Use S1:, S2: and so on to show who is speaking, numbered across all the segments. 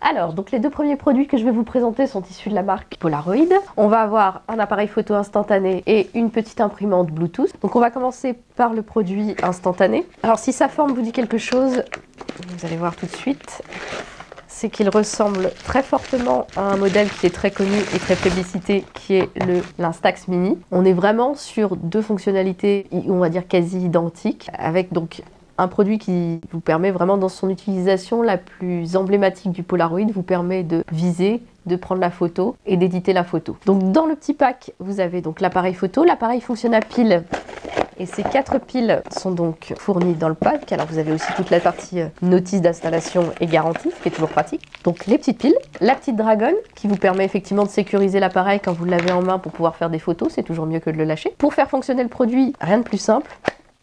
S1: Alors, donc les deux premiers produits que je vais vous présenter sont issus de la marque Polaroid. On va avoir un appareil photo instantané et une petite imprimante Bluetooth. Donc on va commencer par le produit instantané. Alors si sa forme vous dit quelque chose, vous allez voir tout de suite, c'est qu'il ressemble très fortement à un modèle qui est très connu et très plébiscité, qui est l'Instax Mini. On est vraiment sur deux fonctionnalités, on va dire quasi identiques, avec donc un produit qui vous permet vraiment dans son utilisation la plus emblématique du Polaroid, vous permet de viser, de prendre la photo et d'éditer la photo. Donc dans le petit pack, vous avez donc l'appareil photo. L'appareil fonctionne à pile et ces 4 piles sont donc fournies dans le pack. Alors vous avez aussi toute la partie notice d'installation et garantie, qui est toujours pratique. Donc les petites piles, la petite Dragon qui vous permet effectivement de sécuriser l'appareil quand vous l'avez en main pour pouvoir faire des photos, c'est toujours mieux que de le lâcher. Pour faire fonctionner le produit, rien de plus simple.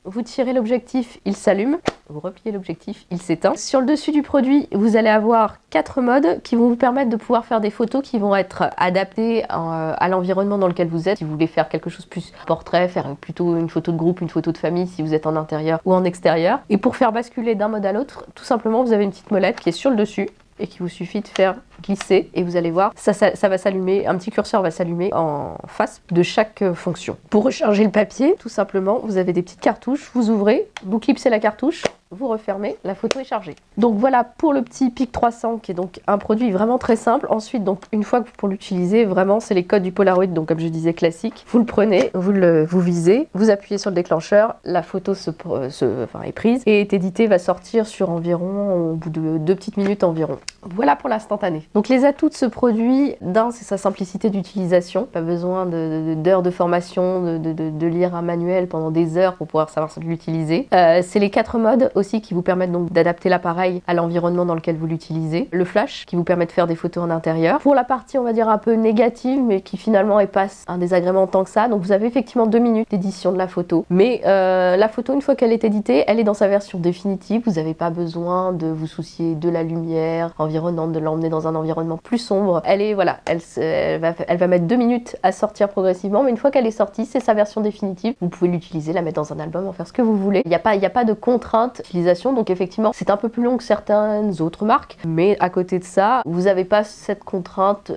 S1: Vous tirez l'objectif, il s'allume. Vous repliez l'objectif, il s'éteint. Sur le dessus du produit, vous allez avoir 4 modes qui vont vous permettre de pouvoir faire des photos qui vont être adaptées à l'environnement dans lequel vous êtes. Si vous voulez faire quelque chose plus portrait, faire plutôt une photo de groupe, une photo de famille si vous êtes en intérieur ou en extérieur. Et pour faire basculer d'un mode à l'autre, tout simplement, vous avez une petite molette qui est sur le dessus et qu'il vous suffit de faire glisser et vous allez voir, ça va s'allumer, un petit curseur va s'allumer en face de chaque fonction. Pour recharger le papier, tout simplement, vous avez des petites cartouches, vous ouvrez, vous clipsez la cartouche, vous refermez, la photo est chargée. Donc voilà pour le petit PIC 300 qui est donc un produit vraiment très simple. Ensuite, donc une fois que pour l'utiliser, vraiment c'est les codes du Polaroid, donc comme je disais classique. Vous le prenez, vous visez, vous appuyez sur le déclencheur, la photo est prise et est éditée, va sortir sur environ, au bout de 2 petites minutes environ. Voilà pour l'instantané. Donc les atouts de ce produit, d'un, c'est sa simplicité d'utilisation. Pas besoin d'heures de formation, de lire un manuel pendant des heures pour pouvoir savoir l'utiliser. C'est les 4 modes aussi qui vous permettent donc d'adapter l'appareil à l'environnement dans lequel vous l'utilisez. Le flash qui vous permet de faire des photos en intérieur. Pour la partie on va dire un peu négative mais qui finalement est pas un désagrément tant que ça. Donc vous avez effectivement 2 minutes d'édition de la photo. Mais la photo une fois qu'elle est éditée, elle est dans sa version définitive. Vous n'avez pas besoin de vous soucier de la lumière environnante, de l'emmener dans un environnement plus sombre. Elle va mettre 2 minutes à sortir progressivement, mais une fois qu'elle est sortie, c'est sa version définitive. Vous pouvez l'utiliser, la mettre dans un album, en faire ce que vous voulez. Il n'y a pas de contrainte d'utilisation, donc effectivement, c'est un peu plus long que certaines autres marques, mais à côté de ça, vous n'avez pas cette contrainte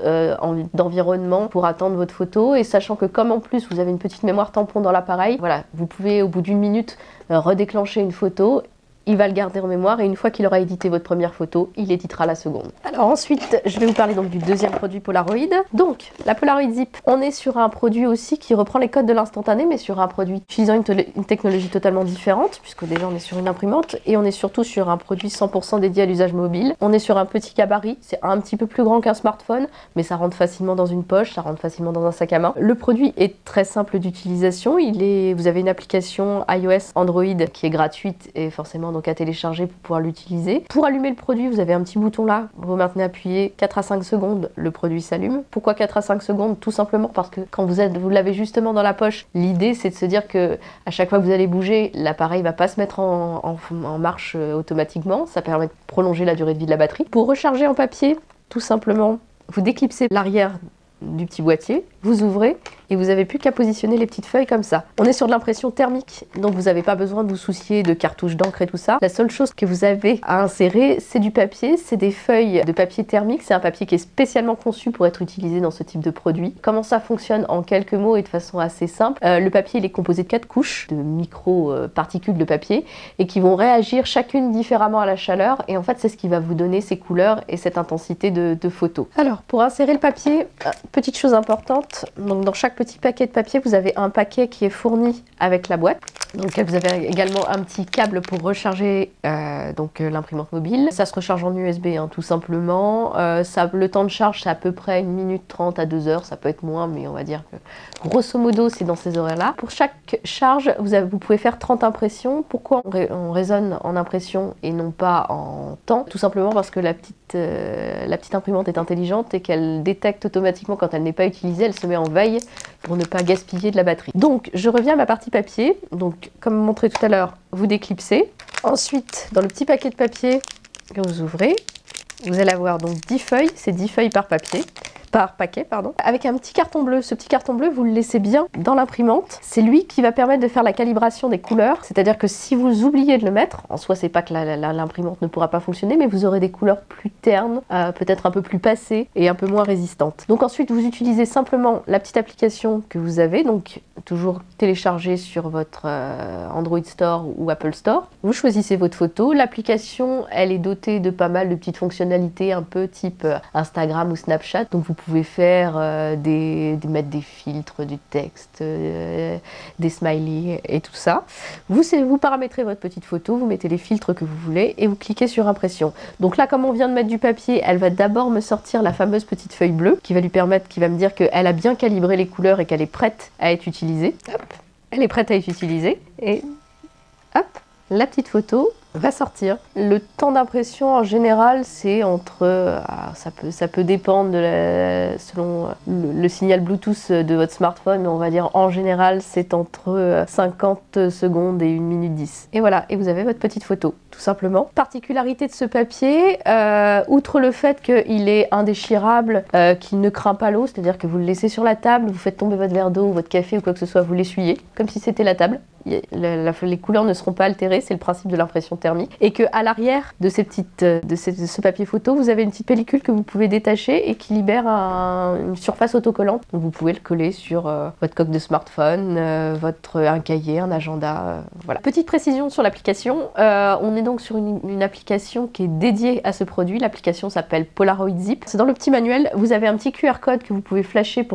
S1: d'environnement pour attendre votre photo, et sachant que comme en plus vous avez une petite mémoire tampon dans l'appareil, voilà, vous pouvez au bout d'1 minute redéclencher une photo. Il va le garder en mémoire et une fois qu'il aura édité votre première photo, il éditera la seconde. Alors ensuite, je vais vous parler donc du deuxième produit Polaroid. Donc, la Polaroid Zip, on est sur un produit aussi qui reprend les codes de l'instantané, mais sur un produit utilisant une technologie totalement différente, puisque déjà on est sur une imprimante et on est surtout sur un produit 100% dédié à l'usage mobile. On est sur un petit gabarit, c'est un petit peu plus grand qu'un smartphone, mais ça rentre facilement dans une poche, ça rentre facilement dans un sac à main. Le produit est très simple d'utilisation, vous avez une application iOS Android qui est gratuite et forcément donc à télécharger pour pouvoir l'utiliser. Pour allumer le produit, vous avez un petit bouton là, vous maintenez appuyé 4 à 5 secondes, le produit s'allume. Pourquoi 4 à 5 secondes? Tout simplement parce que quand vous l'avez justement dans la poche, l'idée c'est de se dire que à chaque fois que vous allez bouger, l'appareil va pas se mettre en marche automatiquement, ça permet de prolonger la durée de vie de la batterie. Pour recharger en papier, tout simplement, vous déclipsez l'arrière du petit boîtier, vous ouvrez et vous n'avez plus qu'à positionner les petites feuilles comme ça. On est sur de l'impression thermique, donc vous n'avez pas besoin de vous soucier de cartouches d'encre et tout ça. La seule chose que vous avez à insérer, c'est du papier, c'est des feuilles de papier thermique, c'est un papier qui est spécialement conçu pour être utilisé dans ce type de produit. Comment ça fonctionne en quelques mots et de façon assez simple? Le papier il est composé de 4 couches de micro-particules de papier et qui vont réagir chacune différemment à la chaleur et en fait c'est ce qui va vous donner ces couleurs et cette intensité de photo. Alors pour insérer le papier, petite chose importante, donc dans chaque petit paquet de papier, vous avez un paquet qui est fourni avec la boîte. Donc vous avez également un petit câble pour recharger l'imprimante mobile. Ça se recharge en USB tout simplement. Le temps de charge c'est à peu près 1 minute 30 à 2 heures, ça peut être moins mais on va dire que grosso modo c'est dans ces horaires-là. Pour chaque charge, vous pouvez faire 30 impressions. Pourquoi on raisonne en impression et non pas en temps? Tout simplement parce que la petite imprimante est intelligente et qu'elle détecte automatiquement quand elle n'est pas utilisée, elle se met en veille pour ne pas gaspiller de la batterie. Donc je reviens à ma partie papier. Donc comme montré tout à l'heure, vous déclipsez. Ensuite, dans le petit paquet de papier que vous ouvrez, vous allez avoir donc 10 feuilles, c'est 10 feuilles par papier. par paquet, pardon, avec un petit carton bleu. Ce petit carton bleu, vous le laissez bien dans l'imprimante. C'est lui qui va permettre de faire la calibration des couleurs. C'est-à-dire que si vous oubliez de le mettre, en soi, c'est pas que l'imprimante ne pourra pas fonctionner, mais vous aurez des couleurs plus ternes, peut-être un peu plus passées et un peu moins résistantes. Donc ensuite, vous utilisez simplement la petite application que vous avez, donc toujours téléchargée sur votre Android Store ou Apple Store. Vous choisissez votre photo. L'application, elle est dotée de pas mal de petites fonctionnalités, un peu type Instagram ou Snapchat. Donc vous pouvez faire mettre des filtres, du texte, des smileys et tout ça. Vous paramétrez votre petite photo, vous mettez les filtres que vous voulez et vous cliquez sur impression. Donc là, comme on vient de mettre du papier, elle va d'abord me sortir la fameuse petite feuille bleue qui va me dire qu'elle a bien calibré les couleurs et qu'elle est prête à être utilisée. Hop, elle est prête à être utilisée et hop, la petite photo va sortir. Le temps d'impression en général c'est entre, ça peut dépendre selon le signal Bluetooth de votre smartphone, mais on va dire en général c'est entre 50 secondes et 1 minute 10. Et voilà, et vous avez votre petite photo, tout simplement. Particularité de ce papier, outre le fait qu'il est indéchirable, qu'il ne craint pas l'eau, c'est-à-dire que vous le laissez sur la table, vous faites tomber votre verre d'eau ou votre café ou quoi que ce soit, vous l'essuyez, comme si c'était la table. Les couleurs ne seront pas altérées, c'est le principe de l'impression thermique, et que à l'arrière de ce papier photo, vous avez une petite pellicule que vous pouvez détacher et qui libère une surface autocollante. Donc vous pouvez le coller sur votre coque de smartphone, un cahier, un agenda, voilà. Petite précision sur l'application, on est donc sur une application qui est dédiée à ce produit. L'application s'appelle Polaroid Zip. C'est dans le petit manuel, vous avez un petit QR code que vous pouvez flasher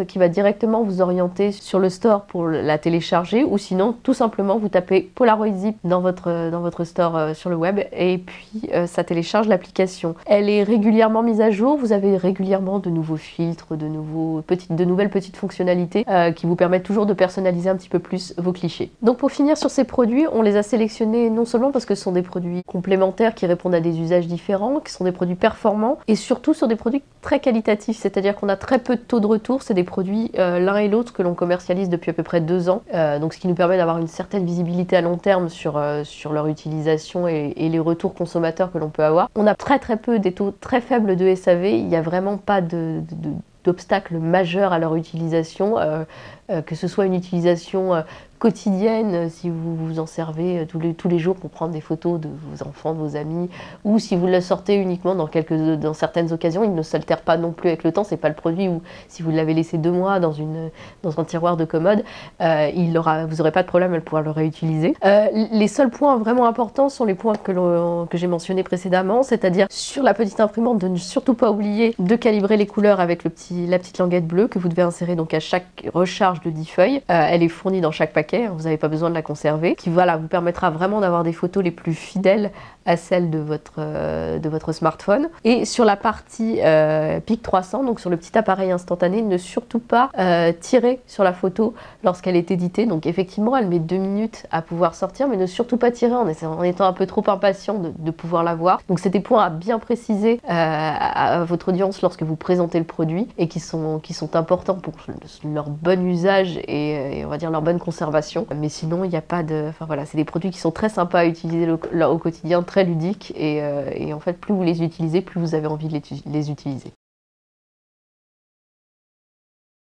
S1: qui va directement vous orienter sur le store pour la télécharger, ou sinon tout simplement vous tapez Polaroid Zip dans votre store sur le web et puis ça télécharge l'application. Elle est régulièrement mise à jour, vous avez régulièrement de nouveaux filtres, de nouvelles petites fonctionnalités qui vous permettent toujours de personnaliser un petit peu plus vos clichés. Donc pour finir sur ces produits, on les a sélectionnés non seulement parce que ce sont des produits complémentaires qui répondent à des usages différents, qui sont des produits performants et surtout sur des produits très qualitatifs, c'est-à-dire qu'on a très peu de taux de retour, c'est des produits l'un et l'autre que l'on commercialise depuis à peu près 2 ans, donc ce qui nous permet d'avoir une certaine visibilité à long terme sur leur utilisation et les retours consommateurs que l'on peut avoir. On a très peu des taux très faibles de SAV, il n'y a vraiment pas d'obstacle majeur à leur utilisation, que ce soit une utilisation quotidienne, si vous vous en servez tous les jours pour prendre des photos de vos enfants, de vos amis, ou si vous la sortez uniquement dans certaines occasions, il ne s'altère pas non plus avec le temps. C'est pas le produit où si vous l'avez laissé 2 mois dans un tiroir de commode, vous n'aurez pas de problème à pouvoir le réutiliser. Les seuls points vraiment importants sont les points que j'ai mentionnés précédemment, c'est-à-dire sur la petite imprimante de ne surtout pas oublier de calibrer les couleurs avec la petite languette bleue que vous devez insérer donc à chaque recharge de 10 feuilles. Elle est fournie dans chaque paquet, vous n'avez pas besoin de la conserver, qui vous permettra vraiment d'avoir des photos les plus fidèles à celles de votre smartphone. Et sur la partie PIC 300, donc sur le petit appareil instantané, ne surtout pas tirer sur la photo lorsqu'elle est éditée. Donc effectivement, elle met 2 minutes à pouvoir sortir, mais ne surtout pas tirer en étant un peu trop impatient de pouvoir la voir. Donc c'est des points à bien préciser à votre audience lorsque vous présentez le produit et qui sont importants pour leur bon usage et on va dire leur bonne conservation. Mais sinon, il n'y a pas de... Enfin voilà, c'est des produits qui sont très sympas à utiliser au quotidien, très ludiques et en fait, plus vous les utilisez, plus vous avez envie de les utiliser.